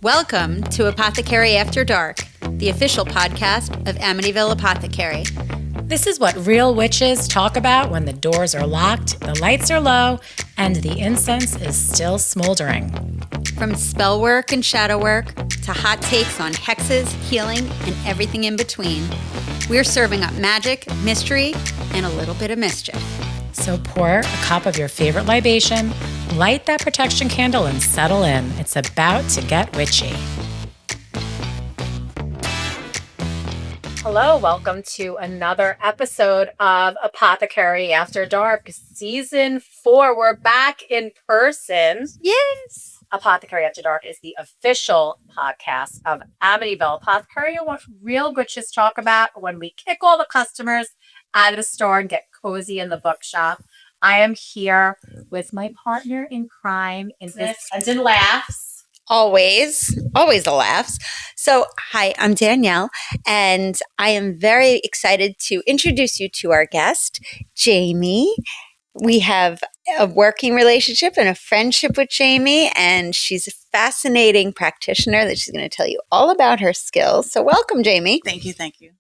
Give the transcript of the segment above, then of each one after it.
Welcome to Apothecary After Dark, the official podcast of Amityville Apothecary. This is what real witches talk about when the doors are locked, the lights are low, and the incense is still smoldering. From spell work and shadow work to hot takes on hexes, healing, and everything in between, we're serving up magic, mystery, and a little bit of mischief. So pour a cup of your favorite libation, light that protection candle, and settle in. It's about to get witchy. Hello, welcome to another episode of Apothecary After Dark, Season 4. We're back in person. Yes! Apothecary After Dark is the official podcast of Amityville Apothecary, and what real witches talk about when we kick all the customers out of the store and get cozy in the bookshop. I am here with my partner in crime in this and in laughs. Always the laughs. So, hi, I'm Danielle, and I am very excited to introduce you to our guest, Jamie. We have a working relationship and a friendship with Jamie, and she's a fascinating practitioner that she's going to tell you all about her skills. So, welcome, Jamie. Thank you.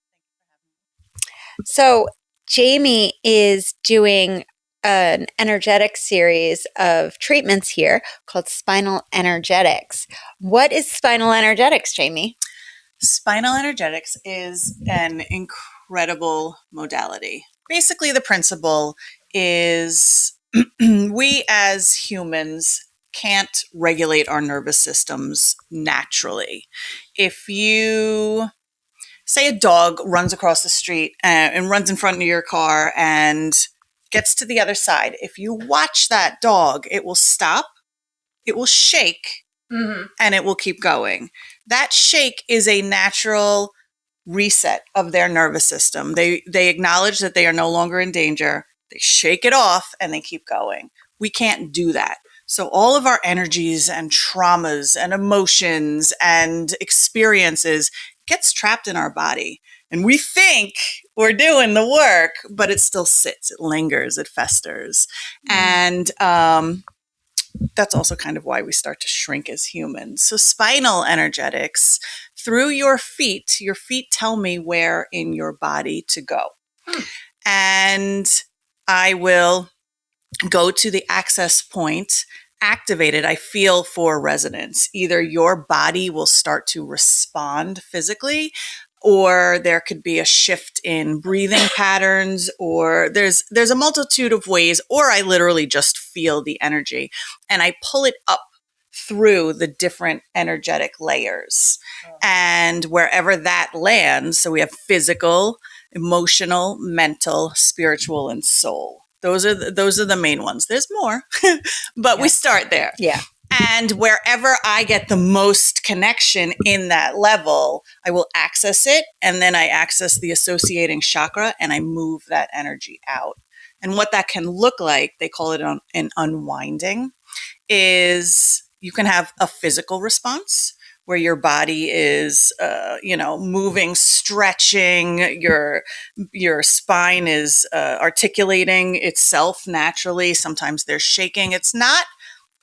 So, Jamie is doing an energetic series of treatments here called spinal energetics. What is spinal energetics, Jamie? Spinal energetics is an incredible modality. Basically, the principle is we as humans can't regulate our nervous systems naturally. If you say a dog runs across the street and runs in front of your car and gets to the other side, if you watch that dog, it will stop, it will shake, and it will keep going. That shake is a natural reset of their nervous system. They acknowledge that they are no longer in danger, they shake it off, and they keep going. We can't do that. So all of our energies and traumas and emotions and experiences gets trapped in our body. And we think we're doing the work, but it still sits, it lingers, it festers. And that's also kind of why we start to shrink as humans. So spinal energetics, through your feet tell me where in your body to go. And I will go to the access point, activate it. I feel for resonance. Either your body will start to respond physically, or there could be a shift in breathing patterns, or there's a multitude of ways, or I literally just feel the energy and I pull it up through the different energetic layers. And wherever that lands, so we have physical, emotional, mental, spiritual, and soul. Those are the main ones. There's more, but we start there. Yeah. And wherever I get the most connection in that level, I will access it. And then I access the associating chakra and I move that energy out. And what that can look like, they call it an unwinding, is you can have a physical response where your body is, moving, stretching, your spine is articulating itself naturally. Sometimes there's shaking. It's not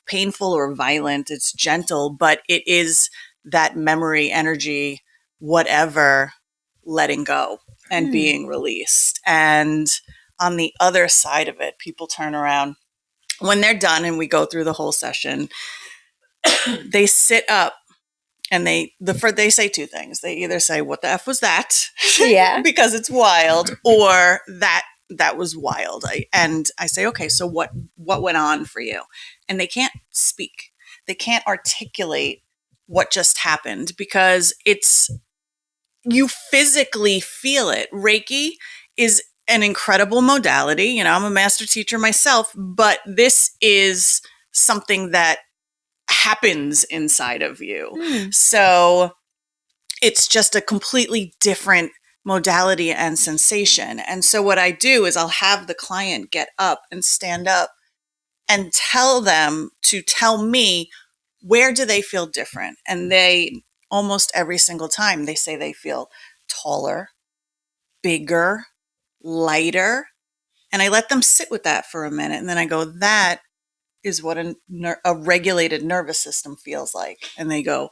painful or violent. It's gentle, but it is that memory, energy, whatever, letting go and being released. And on the other side of it, people turn around when they're done and we go through the whole session. They sit up and they say two things. They either say, "What the F was that?" Yeah. because it's wild, or that was wild. I say, "Okay, so what went on for you?" And they can't speak. They can't articulate what just happened because you physically feel it. Reiki is an incredible modality. I'm a master teacher myself, but this is something that happens inside of you. So it's just a completely different modality and sensation. And so what I do is I'll have the client get up and stand up and tell them to tell me, where do they feel different? And they, almost every single time, they say they feel taller, bigger, lighter. And I let them sit with that for a minute. And then I go, that is what a regulated nervous system feels like. And they go,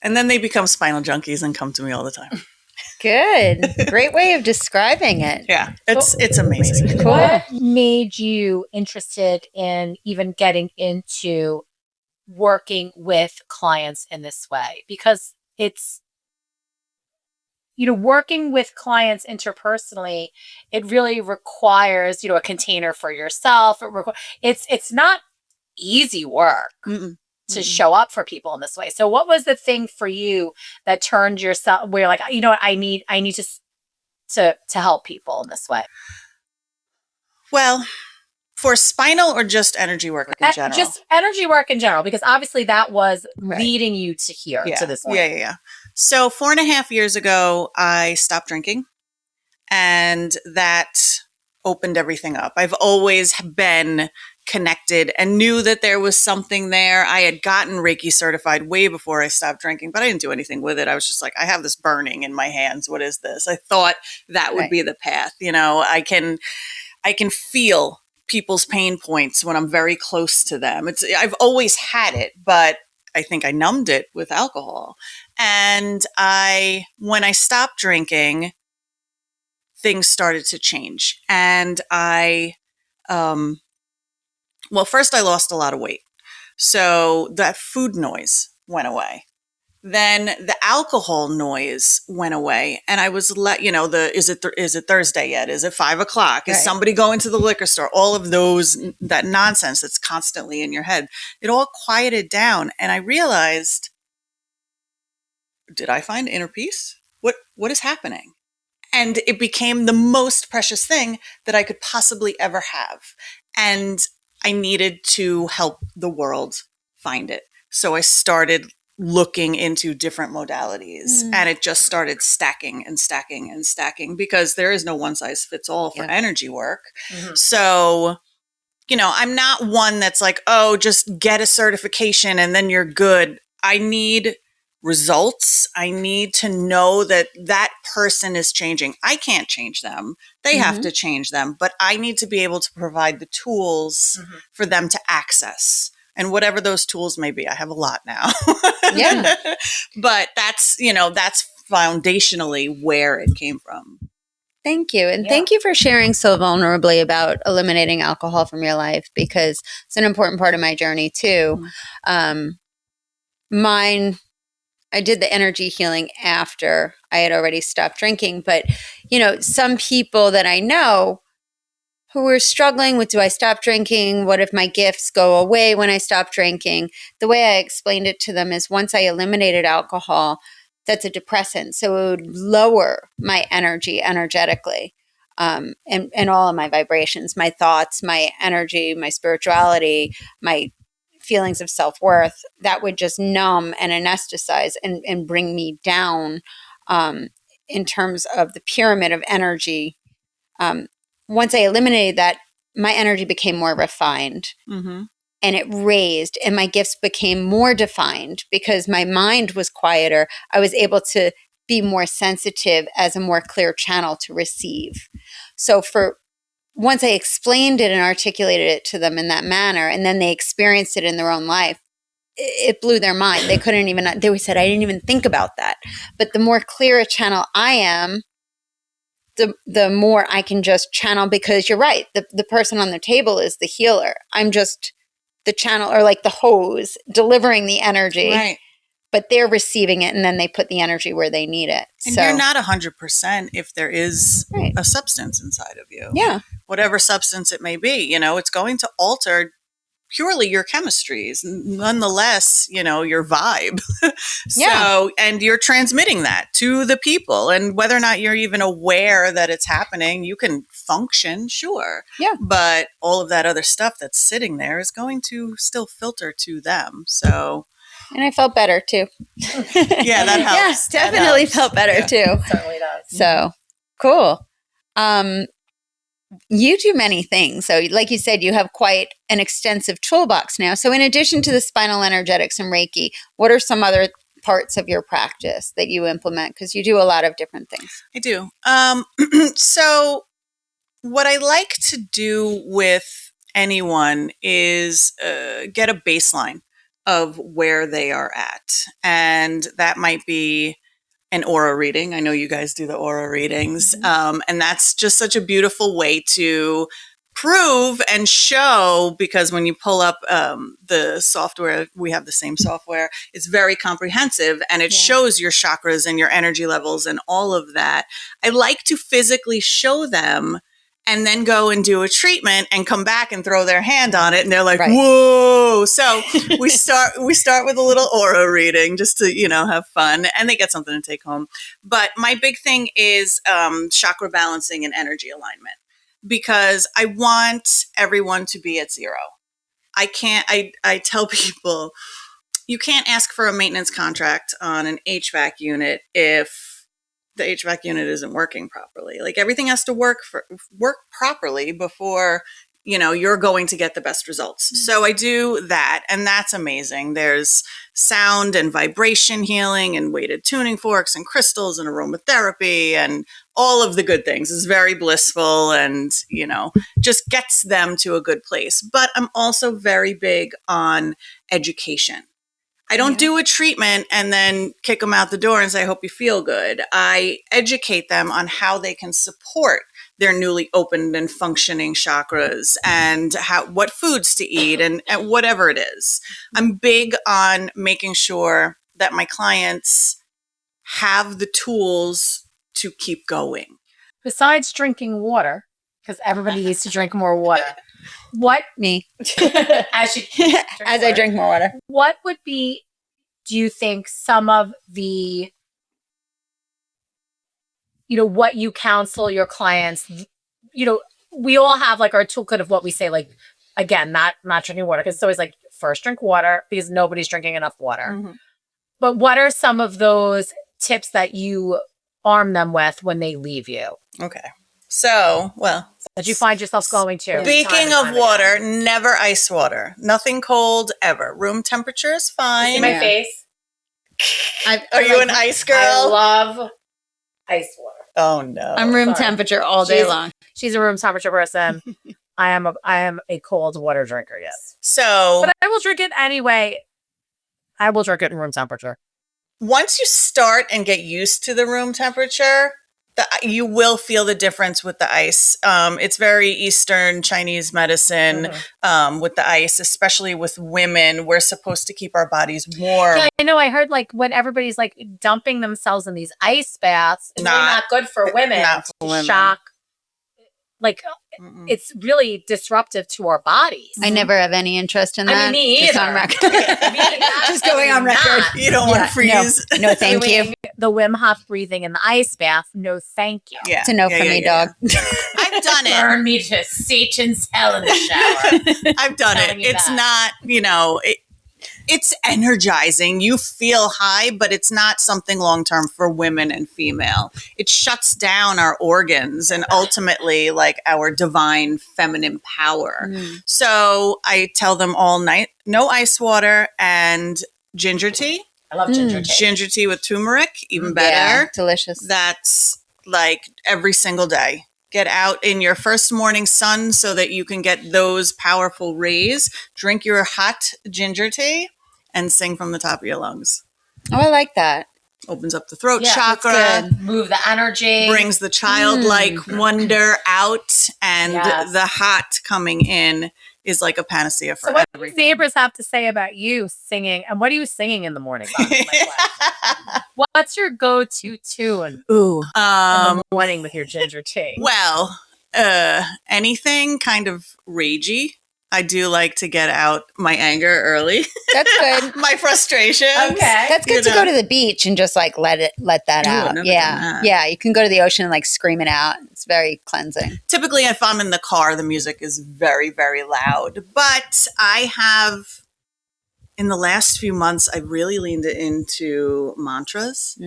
And then they become spinal junkies and come to me all the time. Good. Great way of describing it. Yeah, it's amazing. Cool. What made you interested in even getting into working with clients in this way? Because it's, working with clients interpersonally, it really requires, a container for yourself. It's not easy work Mm-mm. to show up for people in this way. So what was the thing for you that turned yourself where you're like, you know what, I need to help people in this way? Well, for spinal or just energy work in general? Just energy work in general, because obviously that was Right. leading you to here, to this point. Yeah. So 4.5 years ago, I stopped drinking, and that opened everything up. I've always been connected and knew that there was something there. I had gotten Reiki certified way before I stopped drinking, but I didn't do anything with it. I was just like, I have this burning in my hands. What is this? I thought that would Right. be the path. I can feel people's pain points when I'm very close to them. I've always had it, but I think I numbed it with alcohol. And when I stopped drinking, things started to change. And first I lost a lot of weight. So that food noise went away. Then the alcohol noise went away, and I was is it Thursday yet? Is it 5:00? Is Right. somebody going to the liquor store? All of that nonsense that's constantly in your head. It all quieted down, and I realized, did I find inner peace? What is happening? And it became the most precious thing that I could possibly ever have. And I needed to help the world find it. So I started looking into different modalities, and it just started stacking and stacking and stacking, because there is no one size fits all for energy work. Mhm. So, I'm not one that's like, oh, just get a certification and then you're good. I need results. I need to know that that person is changing. I can't change them. They have to change them, but I need to be able to provide the tools for them to access. And whatever those tools may be, I have a lot now. Yeah. But that's foundationally where it came from. Thank you. And thank you for sharing so vulnerably about eliminating alcohol from your life, because it's an important part of my journey too. I did the energy healing after I had already stopped drinking. But, some people that I know who were struggling with, do I stop drinking? What if my gifts go away when I stop drinking? The way I explained it to them is, once I eliminated alcohol, that's a depressant. So it would lower my energy energetically, and all of my vibrations, my thoughts, my energy, my spirituality, my feelings of self-worth. That would just numb and anesthetize and bring me down, in terms of the pyramid of energy. Once I eliminated that, my energy became more refined, and it raised, and my gifts became more defined because my mind was quieter. I was able to be more sensitive as a more clear channel to receive. So once I explained it and articulated it to them in that manner, and then they experienced it in their own life, it blew their mind. They said, I didn't even think about that. But the more clear a channel I am, the more I can just channel, because you're right. The person on the table is the healer. I'm just the channel, or like the hose, delivering the energy. Right. But they're receiving it, and then they put the energy where they need it. And you're not 100% if there is Right. a substance inside of you. Yeah. Whatever substance it may be, it's going to alter purely your chemistries, nonetheless, your vibe. So, and you're transmitting that to the people, and whether or not you're even aware that it's happening, you can function, sure. Yeah. But all of that other stuff that's sitting there is going to still filter to them. So, and I felt better too. Yeah, that helps. Yeah, definitely felt better too. Certainly does. So cool. You do many things. So like you said, you have quite an extensive toolbox now. So in addition to the spinal energetics and Reiki, what are some other parts of your practice that you implement? Because you do a lot of different things. I do. So what I like to do with anyone is get a baseline of where they are at. And that might be an aura reading. I know you guys do the aura readings. And that's just such a beautiful way to prove and show, because when you pull up the software, we have the same software, it's very comprehensive and it shows your chakras and your energy levels and all of that. I like to physically show them and then go and do a treatment and come back and throw their hand on it. And they're like, whoa. So we start with a little aura reading just to, have fun, and they get something to take home. But my big thing is chakra balancing and energy alignment, because I want everyone to be at zero. I tell people, you can't ask for a maintenance contract on an HVAC unit if the HVAC unit isn't working properly. Like, everything has to work properly before, you're going to get the best results. So I do that, and that's amazing. There's sound and vibration healing and weighted tuning forks and crystals and aromatherapy and all of the good things. It's very blissful and, just gets them to a good place. But I'm also very big on education. I don't do a treatment and then kick them out the door and say, I hope you feel good. I educate them on how they can support their newly opened and functioning chakras and what foods to eat and whatever it is. I'm big on making sure that my clients have the tools to keep going. Besides drinking water, because everybody needs to drink more water. What Me? as I drink more water. What would be, do you think, some of the, what you counsel your clients? We all have like our toolkit of what we say, like, again, not drinking water, because it's always like, first drink water, because nobody's drinking enough water. Mm-hmm. But what are some of those tips that you arm them with when they leave you? Okay. So, that you find yourself going to. Speaking of water, never ice water. Nothing cold ever. Room temperature is fine. You see my face? Are you an ice girl? I love ice water. Oh no. I'm room temperature all day long. She's a room temperature person. I am a cold water drinker, yes. But I will drink it anyway. I will drink it in room temperature. Once you start and get used to the room temperature, you will feel the difference with the ice. It's very Eastern Chinese medicine with the ice, especially with women. We're supposed to keep our bodies warm. Yeah, I know. I heard like when everybody's like dumping themselves in these ice baths, it's really not good for women. Not for women. Shock. Like, it's really disruptive to our bodies. I never have any interest in that. I mean, me either. Just on record. Just going on record. You don't want to freeze. No, thank you. The Wim Hof breathing in the ice bath. No, thank you. Yeah. It's a no for me, dog. I've done it. Burn me to Satan's hell in the shower. I've done it. It's not, it's energizing. You feel high, but it's not something long-term for women and female. It shuts down our organs and ultimately like our divine feminine power. So I tell them all night, no ice water and ginger tea. I love ginger tea. Ginger tea with turmeric, even better. Yeah, delicious. That's like every single day. Get out in your first morning sun so that you can get those powerful rays. Drink your hot ginger tea and sing from the top of your lungs. Oh, I like that. Opens up the throat chakra. Move the energy. Brings the childlike wonder out. And the hot coming in is like a panacea for what everything. do neighbors have to say about you singing? And what are you singing in the morning? What's your go-to tune in the morning with your ginger tea? Well, anything kind of ragey. I do like to get out my anger early. That's good. My frustrations. Okay. That's good to go to the beach and just like let that out. Yeah. Yeah. You can go to the ocean and like scream it out. It's very cleansing. Typically, if I'm in the car, the music is very, very loud. But I have, in the last few months, I've really leaned into mantras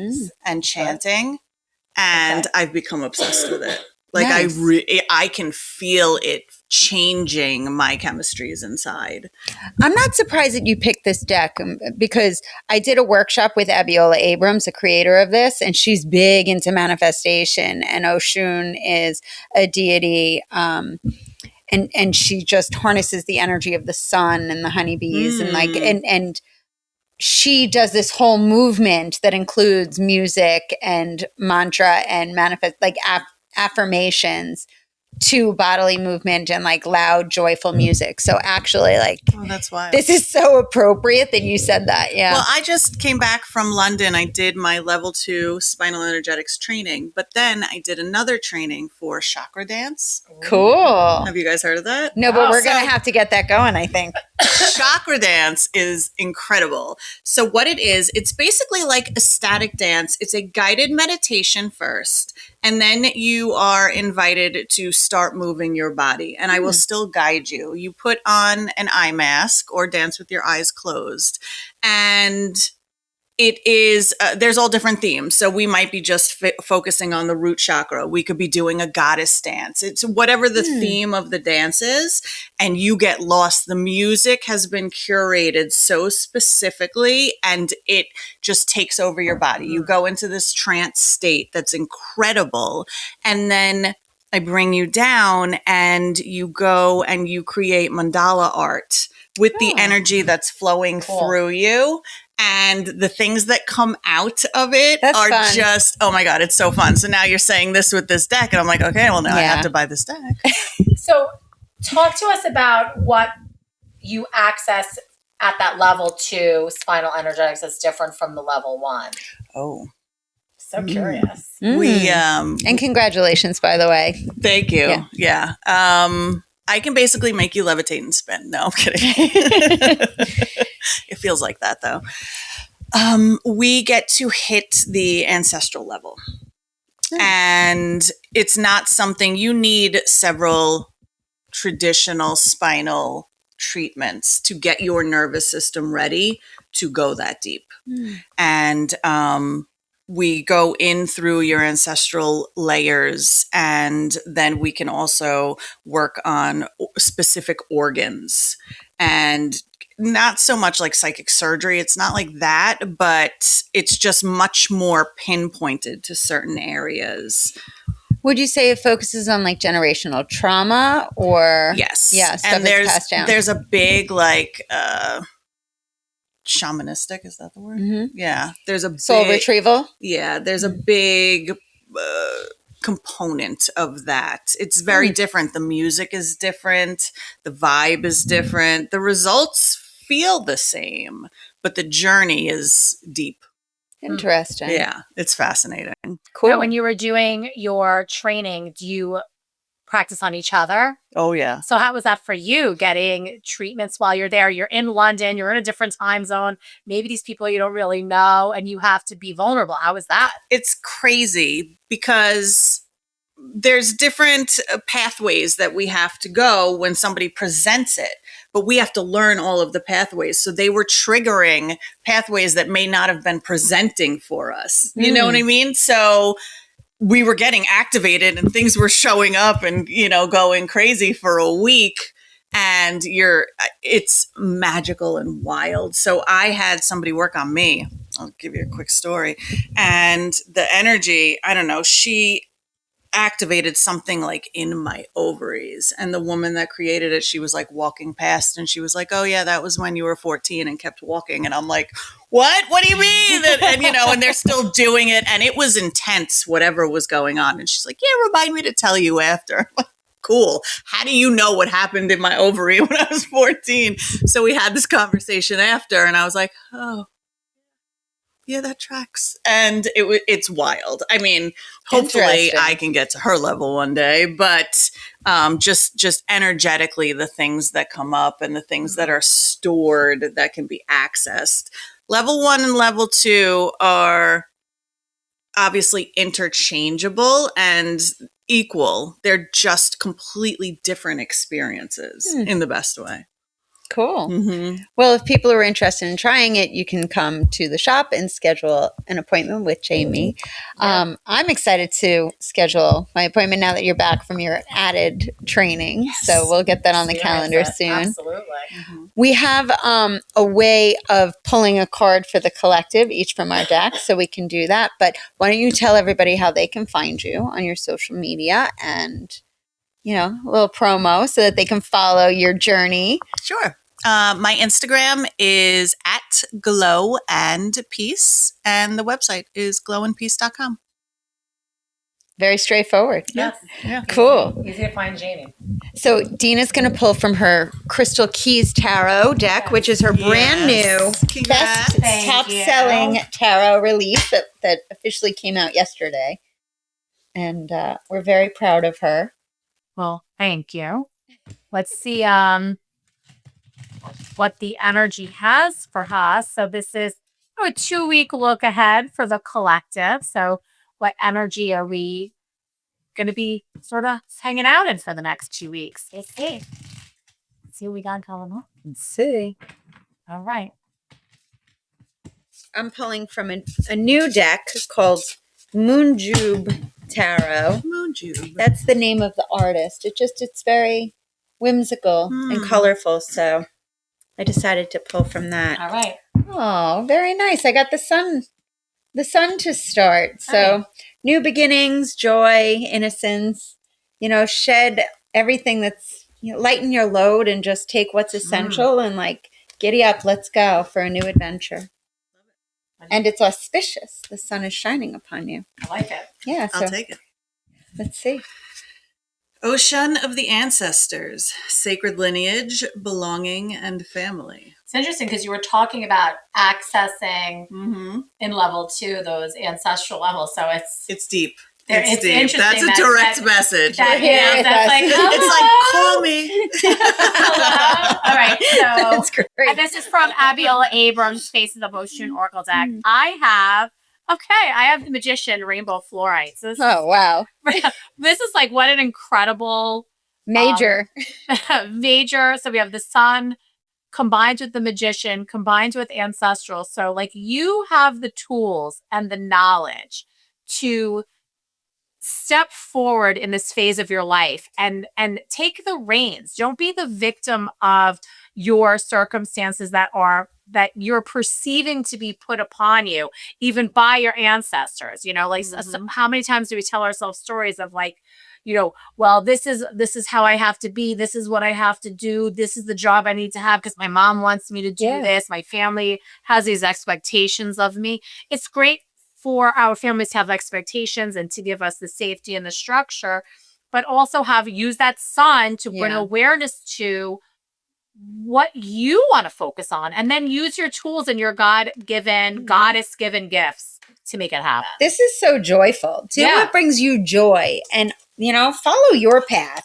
and chanting. And I've become obsessed with it. Like I can feel it changing my chemistries inside. I'm not surprised that you picked this deck because I did a workshop with Abiola Abrams, the creator of this, and she's big into manifestation. And Oshun is a deity and she just harnesses the energy of the sun and the honeybees and like and she does this whole movement that includes music and mantra and manifest like affirmations to bodily movement and like loud joyful music. So actually like that's wild. this is so appropriate that you said that. Yeah. Well, I just came back from London. I did my level 2 spinal energetics training, but then I did another training for chakra dance. Cool. Have you guys heard of that? No, but we're going to have to get that going, I think. Chakra dance is incredible. So what it is, it's basically like a static dance. It's a guided meditation first, and then you are invited to start moving your body, and I will still guide you. You put on an eye mask or dance with your eyes closed, and it is, there's all different themes. So we might be just focusing on the root chakra. We could be doing a goddess dance. It's whatever the theme of the dance is, and you get lost. The music has been curated so specifically, and it just takes over your body. You go into this trance state that's incredible. And then I bring you down and you go and you create mandala art with the energy that's flowing through you. And the things that come out of it are fun. just, oh my God, it's so fun. So now you're saying this with this deck. And I'm like, okay, well, now I have to buy this deck. So talk to us about what you access at that level 2 spinal energetics that's different from the level 1. Oh. So curious. We and congratulations, by the way. Thank you. Yeah. I can basically make you levitate and spin. No, I'm kidding. It feels like that though. We get to hit the ancestral level. And it's not something you need several traditional spinal treatments to get your nervous system ready to go that deep. And we go in through your ancestral layers, and then we can also work on specific organs, and not so much like psychic surgery. It's not like that, but it's just much more pinpointed to certain areas. Would you say it focuses on like generational trauma or? Yes. Yeah. Stuff And that's passed down. there's a big like, shamanistic, is that the word? Yeah. There's a soul retrieval. Yeah. There's a big component of that. It's very different. The music is different. The vibe is different. The results feel the same, but the journey is deep. Interesting. Yeah. It's fascinating. Cool. Now, when you were doing your training, do you practice on each other? Oh, yeah. So how was that for you, getting treatments while you're there? You're in London, you're in a different time zone. Maybe these people you don't really know, and you have to be vulnerable. How was that? It's crazy because there's different pathways that we have to go when somebody presents it, but we have to learn all of the pathways. So they were triggering pathways that may not have been presenting for us. You know what I mean? So we were getting activated and things were showing up and, you know, going crazy for a week, and it's magical and wild. So I had somebody work on me. I'll give you a quick story. And the energy, I don't know, she activated something like in my ovaries, and the woman that created it, she was like walking past and she was like, oh yeah, that was when you were 14, and kept walking. And I'm like, what do you mean? And you know, and they're still doing it, and it was intense, whatever was going on. And she's like, yeah, remind me to tell you after. I'm like, cool. How do you know what happened in my ovary when I was 14? So we had this conversation after, and I was like, oh yeah, that tracks. And it's wild. I mean, hopefully I can get to her level one day, but just energetically, the things that come up and the things that are stored that can be accessed. Level 1 and level 2 are obviously interchangeable and equal. They're just completely different experiences in the best way. Cool. Well, if people are interested in trying it, you can come to the shop and schedule an appointment with Jamie. I'm excited to schedule my appointment now that you're back from your added training. Yes. So we'll get that on the calendar soon. Absolutely. We have a way of pulling a card for the collective, each from our deck, so we can do that. But why don't you tell everybody how they can find you on your social media and a little promo so that they can follow your journey. Sure. My Instagram is at Glow and Peace, and the website is glowandpeace.com. Very straightforward. Yes. Yeah. Cool. Easy to find Jamie. So Dina's going to pull from her Crystal Keys Tarot deck, which is her brand new, Congrats. best top-selling tarot release that officially came out yesterday. And we're very proud of her. Well, thank you. Let's see what the energy has for us. So this is a 2-week look ahead for the collective. So what energy are we going to be sort of hanging out in for the next 2 weeks? Let's see. Let's see what we got going on. Let's see. All right. I'm pulling from a new deck called Moonjube Tarot. Moonjube. That's the name of the artist. It's very whimsical and colorful. So I decided to pull from that. All right. Oh, very nice. I got the sun to start. So new beginnings, joy, innocence, shed everything that's, lighten your load and just take what's essential and like giddy up. Let's go for a new adventure. And it's auspicious. The sun is shining upon you. I like it. Yeah. So I'll take it. let's see. Ocean of the Ancestors, Sacred Lineage, Belonging, and Family. It's interesting because you were talking about accessing in level 2 those ancestral levels. So it's deep. It's deep. interesting. That's a direct message. That's like, it's like, call me. Hello. All right. So That's great. and this is from Abigail Abrams' Faces of Ocean Oracle deck. I have the Magician Rainbow Fluorite. So Oh, wow. this is like what an incredible Major. major. So we have the sun combined with the Magician, combined with ancestral. So like you have the tools and the knowledge to step forward in this phase of your life and take the reins. Don't be the victim of your circumstances that you're perceiving to be put upon you, even by your ancestors. How many times do we tell ourselves stories of like, well, this is how I have to be. This is what I have to do. This is the job I need to have because my mom wants me to do this. My family has these expectations of me. It's great for our families to have expectations and to give us the safety and the structure, but also use that sun to bring awareness to what you want to focus on, and then use your tools and your God-given, goddess-given gifts to make it happen. This is so joyful. Do what brings you joy and, follow your path.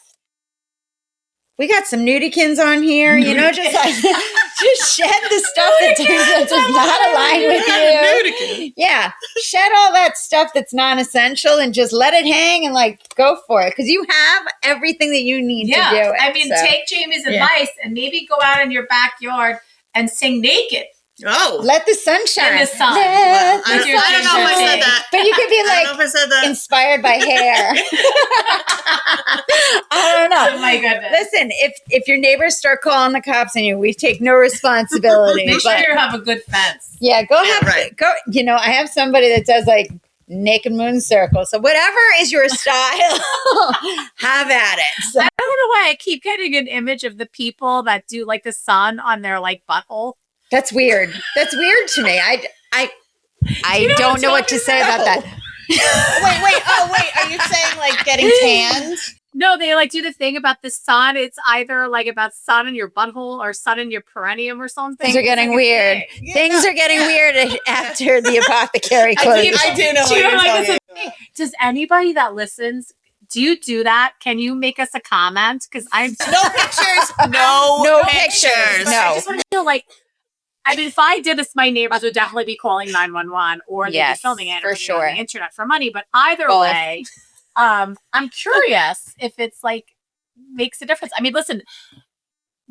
We got some nudikins on here, just like, just shed the stuff that does not align with you. Yeah. Shed all that stuff that's non-essential and just let it hang and like go for it. Because you have everything that you need to do it. I mean, take Jamie's advice and maybe go out in your backyard and sing naked. Oh. Let the sun shine. In the sun. Well, I don't know if I said that. But you could be I don't know if I said that. inspired by hair. I don't know. Oh my goodness. Listen, if your neighbors start calling the cops on you, we take no responsibility. Make sure you have a good fence. Yeah, go. I have somebody that does like naked moon circles. So whatever is your style, have at it. So. I don't know why I keep getting an image of the people that do like the sun on their like butthole. That's weird. That's weird to me. I don't know what to say about that. Wait. Are you saying like getting tanned? No, they like do the thing about the sun. It's either like about sun in your butthole or sun in your perineum or something. Things are getting weird. Things are getting weird after the Apothecary closes. I do know what you're talking about. Does anybody that listens, do you do that? Can you make us a comment? Because I'm no pictures. No pictures. No. I just want to feel like, I mean, if I did this, my neighbors would definitely be calling 911 or they'd be filming it for sure on the internet for money. But either way, I'm curious if it's like makes a difference. I mean, listen,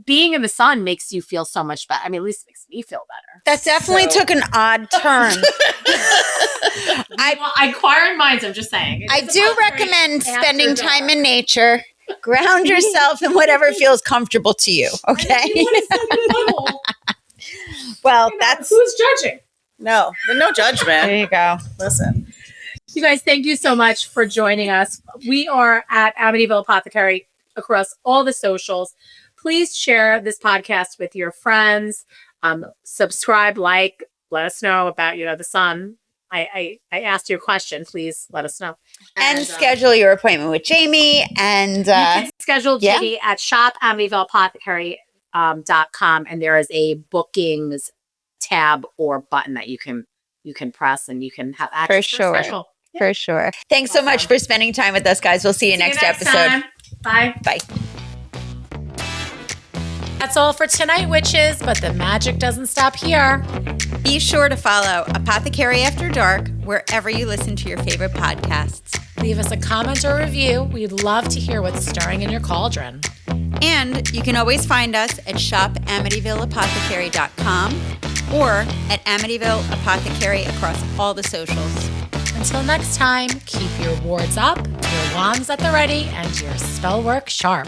being in the sun makes you feel so much better. I mean, at least it makes me feel better. That definitely took an odd turn. Inquiring minds, I'm just saying. I do recommend spending time in nature. Ground yourself in whatever feels comfortable to you. Okay. Well, that's who's judging. No judgment. There you go. Listen. You guys, thank you so much for joining us. We are at Amityville Apothecary. across all the socials. Please share this podcast with your friends. Subscribe, like, let us know about, the sun. I asked you a question. Please let us know. And schedule your appointment with Jamie. And you can schedule yeah. Jamie at shop.amityvilleapothecary.com, and there is a bookings tab or button that you can press, and you can have access For sure. to a special. For sure. Thanks so much for spending time with us, guys. We'll see you next episode. Time. Bye. Bye. That's all for tonight, witches, but the magic doesn't stop here. Be sure to follow Apothecary After Dark wherever you listen to your favorite podcasts. Leave us a comment or review. We'd love to hear what's stirring in your cauldron. And you can always find us at shop.amityvilleapothecary.com or at Amityville Apothecary across all the socials. Until next time, keep your wards up, your wands at the ready, and your spell work sharp.